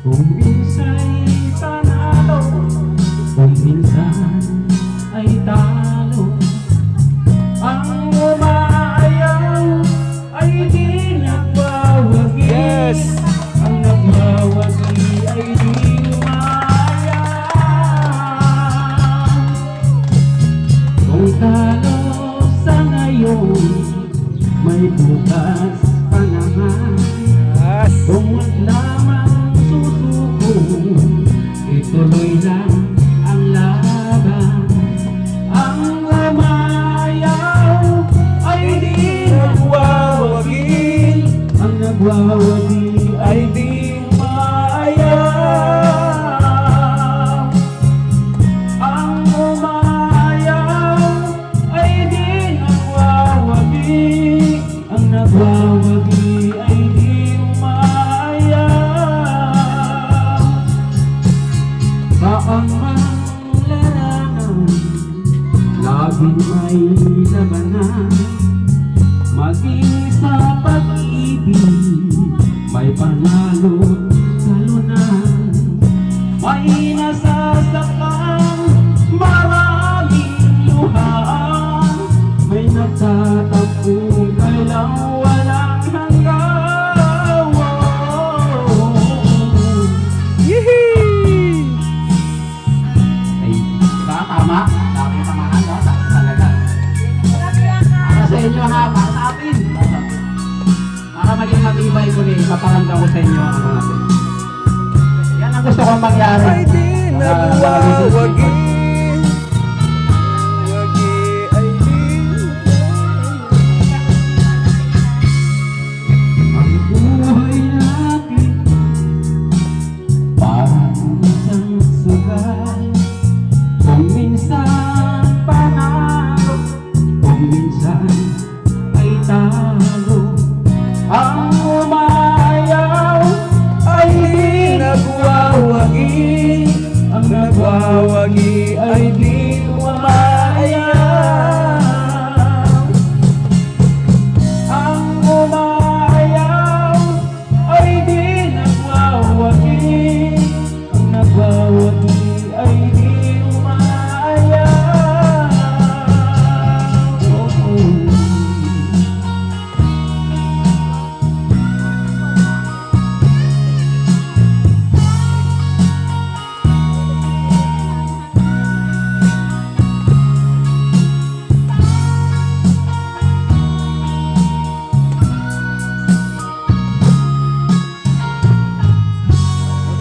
Kung minsa'y panalo, kung minsan ay talo, ang umaayaw ay di nagwawagi. Yes! Ang nagwawagi ay di umayaw. Kung talo sa ngayon, may bukas pa naman. Yes! Kung wag lamang susuko, ituloy lang ang laban. Ang umayaw ay di nagwawagi. Ang nagwawagi ay di umayaw. Ang umayaw ay di nagwawagi. Ang nagwawagi ay di umayaw. Saan man larangan, laging may labanan. Maging sa pag-ibig, may panalo talunan. May nasasakang maraming luhaan. May nagtatampong kailang walang hanggan. Yehey! Ay, ba? Tama? Dami tamaan, no? Sakto talaga. Para sa inyo ha, para sa atin. Para maging matibay ko rin, paparamdam ko sa inyo ang ano natin. Yan ang gusto kong mangyari. Ay di nagwawagi. Wagi ay di. Ang buhay natin parang isang sugal. Kung minsan panalo, kung minsan ay talo. Ang umayaw ay di Nagwawagi. ang nagwawagi ay di umayaw. Ang umayaw ay di nagwawagi. Ang nagwawagi ay di umayaw.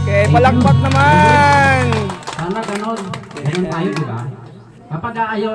Okay, palakpak naman! Sana ganon. Ganon tayo, di ba? Kapag ayaw